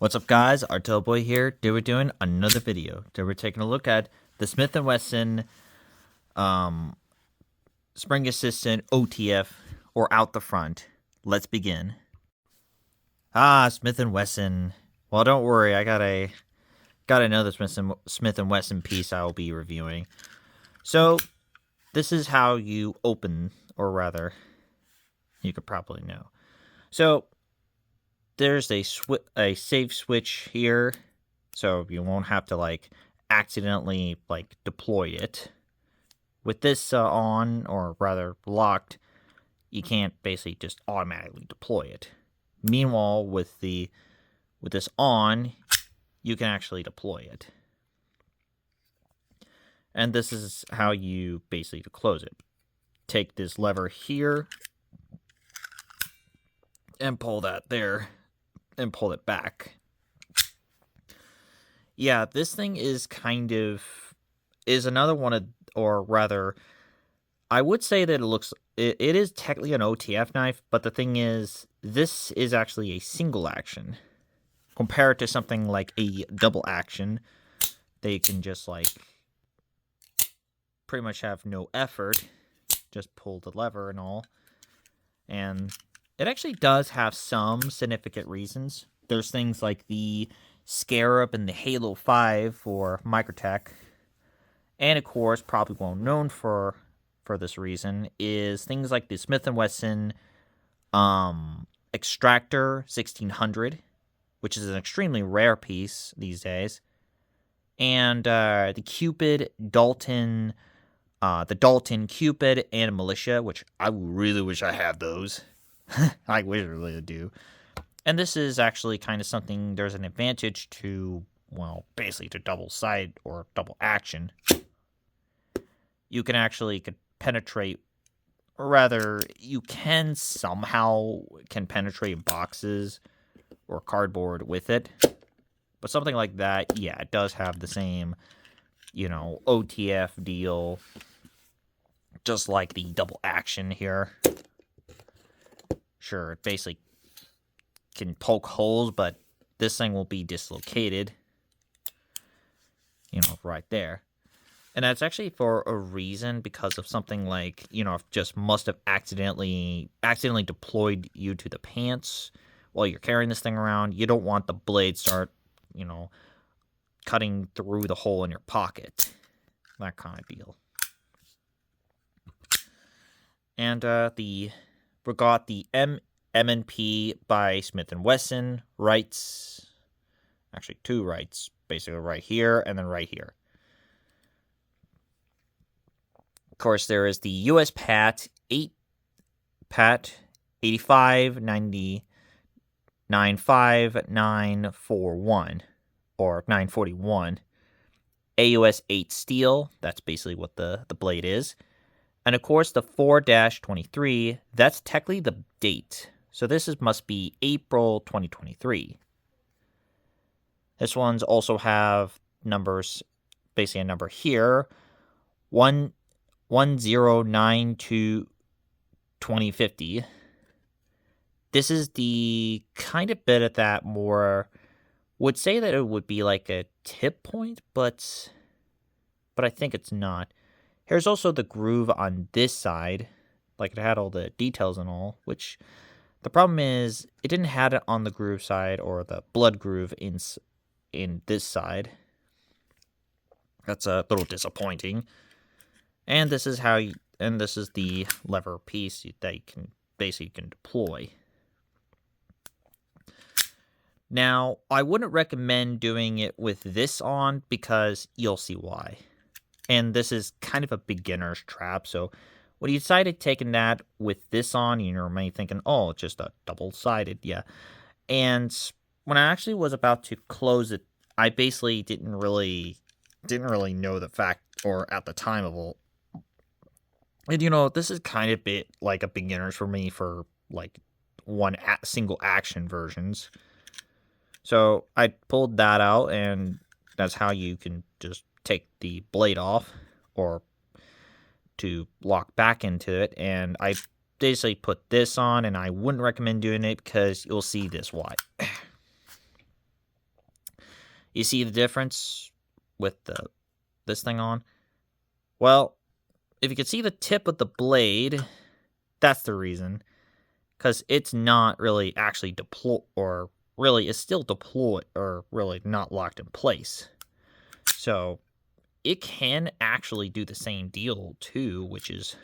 What's up, guys? Boy here. Today we're doing another video. Today we're taking a look at the Smith & Wesson Spring Assistant OTF, or Out the Front. Let's begin. Smith & Wesson. Well, don't worry. I got another Smith & Wesson piece I will be reviewing. So, this is how you open, or rather, you could probably know. So, there's a save switch here, so you won't have to accidentally deploy it. With this on, or rather locked, you can't basically just automatically deploy it. Meanwhile, with this on, you can actually deploy it. And this is how you basically close it. Take this lever here and pull that there and pull it back. Yeah, this thing is another one of, or rather, I would say that it is technically an OTF knife, but the thing is, this is actually a single action compared to something like a double action. They can just pretty much have no effort, just pull the lever and all. And it actually does have some significant reasons. There's things like the Scarab and the Halo 5 for Microtech. And of course, probably well known for this reason, is things like the Smith & Wesson Extractor 1600, which is an extremely rare piece these days. And the Cupid, Dalton, Cupid, and Militia, which I really wish I had those. I really do. And this is actually kind of something, there's an advantage to, well, basically to double side or double action. You can actually penetrate, or rather, you can penetrate boxes or cardboard with it. But something like that, yeah, it does have the same, OTF deal, just like the double action here. Sure, it basically can poke holes, but this thing will be dislocated. Right there. And that's actually for a reason, because of something like, just must have accidentally deployed you to the pants while you're carrying this thing around. You don't want the blade start, cutting through the hole in your pocket. That kind of deal. And we got the M&P by Smith & Wesson rights. Actually, two rights, basically right here and then right here. Of course, there is the US Pat 8595941 or 941. AUS 8 steel, that's basically what the blade is. And of course, the 4-23, that's technically the date. So must be April 2023. This one's also have numbers, basically a number here, 1092 2050. This is the kind of bit of that more, would say that it would be like a tip point, but I think it's not. Here's also the groove on this side, like it had all the details and all, which the problem is it didn't have it on the groove side or the blood groove in this side. That's a little disappointing. And this is this is the lever piece that you can basically deploy. Now, I wouldn't recommend doing it with this on, because you'll see why. And this is kind of a beginner's trap, so when you decided taking that with this on, you're maybe thinking, oh, just a double-sided, yeah. And when I actually was about to close it, I basically didn't really know the fact, or at the time of all. And this is kind of bit like a beginner's for me for single action versions. So I pulled that out, and that's how you can just take the blade off or to lock back into it. And I basically put this on, and I wouldn't recommend doing it because you'll see this why. You see the difference with this thing on? Well, if you can see the tip of the blade, that's the reason. Because it's not really actually deployed, or really it's still deployed, or really not locked in place. So it can actually do the same deal too, which is...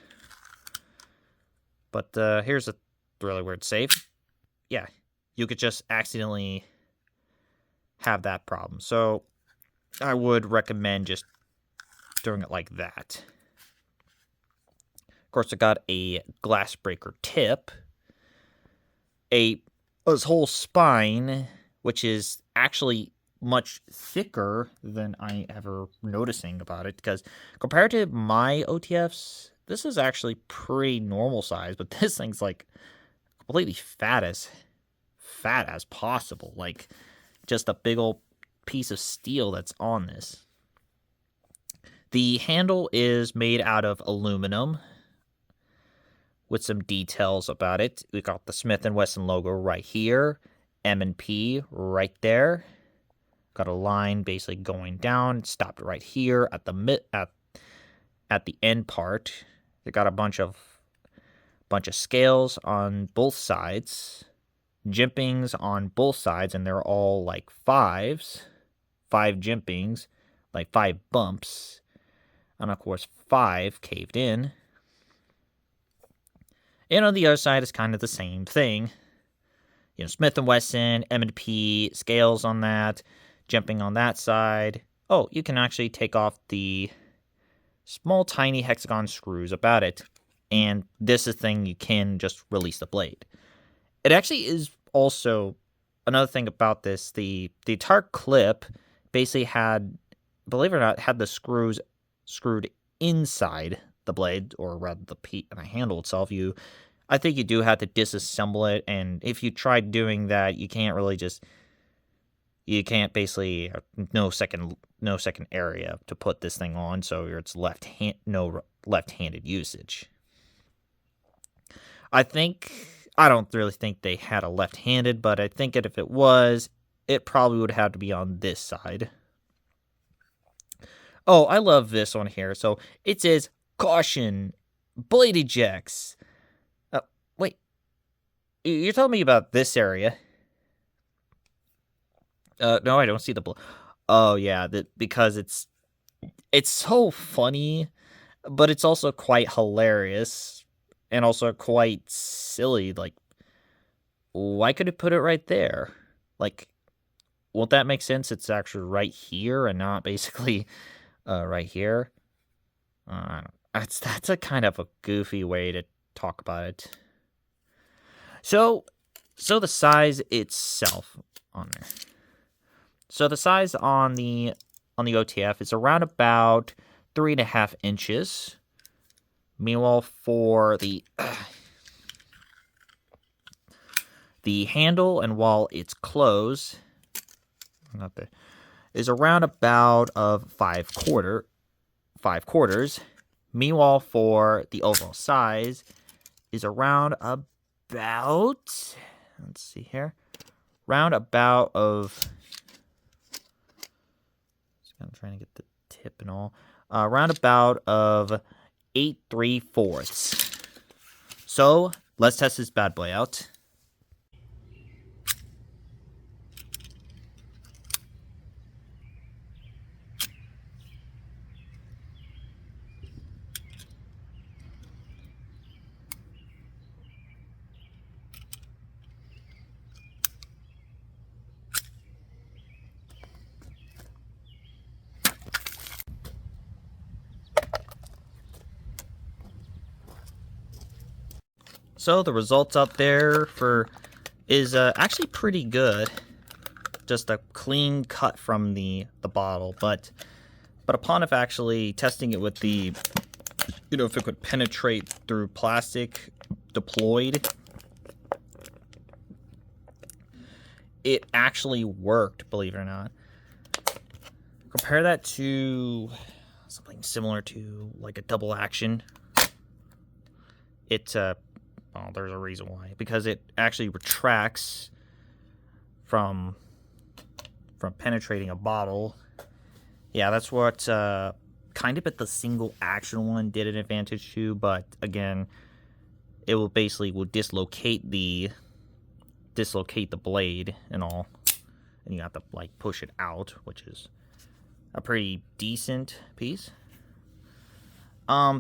But here's a really weird save. Yeah, you could just accidentally have that problem. So I would recommend just doing it like that. Of course, I got a glass breaker tip, this whole spine, which is actually much thicker than I ever noticing about it, because compared to my OTFs, this is actually pretty normal size, but this thing's like completely fat as possible, like just a big old piece of steel that's on this. The handle is made out of aluminum with some details about it. We got the Smith & Wesson logo right here, M&P right there. Got a line basically going down, stopped right here at the at the end part. They got a bunch of scales on both sides, jimpings on both sides, and they're all like 5s, 5 jimpings, like 5 bumps, and of course 5 caved in. And on the other side is kind of the same thing. You know, Smith & Wesson, M&P, scales on that, jumping on that side. Oh, you can actually take off the small, tiny hexagon screws about it. And this is the thing, you can just release the blade. It actually is also another thing about this. The entire clip basically had, believe it or not, had the screws screwed inside the blade, or rather the handle itself. I think you do have to disassemble it, and if you try doing that, you can't basically no second area to put this thing on, so it's no left-handed usage. I don't really think they had a left-handed, but I think if it was, it probably would have to be on this side. Oh, I love this one here. So it says, "Caution, blade ejects." Wait, you're telling me about this area? No, I don't see the blade. Oh yeah, because it's so funny, but it's also quite hilarious, and also quite silly. Like, why could it put it right there? Like, won't that make sense? It's actually right here and not basically right here. That's a kind of a goofy way to talk about it. So the size itself on there. So the size on the OTF is around about 3.5 inches. Meanwhile, for the handle, and while it's closed, is around about of 5/4. Meanwhile, for the overall size is around about, let's see here, round about of, I'm trying to get the tip and all, round about of 8/3. So let's test this bad boy out. So the results out there is actually pretty good. Just a clean cut from the bottle, but upon of actually testing it with the, if it could penetrate through plastic deployed, it actually worked, believe it or not. Compare that to something similar to like a double action. There's a reason why. Because it actually retracts from from penetrating a bottle. Yeah, that's what kind of at the single action one did an advantage to, but again, it will basically dislocate the blade and all, and you have to like push it out, which is a pretty decent piece.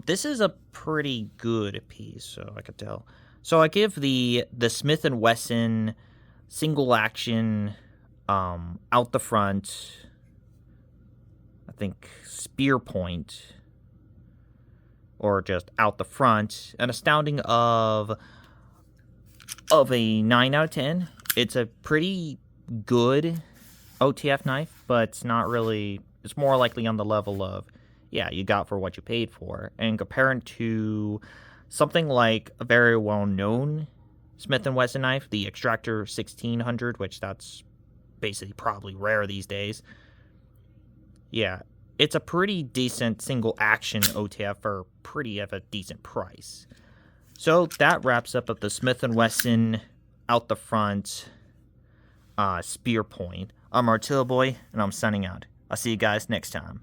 This is a pretty good piece, so I could tell. So I give the Smith & Wesson single action out the front, I think spear point, or just out the front, an astounding of a 9 out of 10. It's a pretty good OTF knife, but it's not really, it's more likely on the level of, yeah, you got for what you paid for. And compared to something like a very well-known Smith & Wesson knife, the Extractor 1600, which that's basically probably rare these days. Yeah, it's a pretty decent single-action OTF for pretty of a decent price. So that wraps up the Smith & Wesson out the front spear point. I'm Artilla Boy, and I'm signing out. I'll see you guys next time.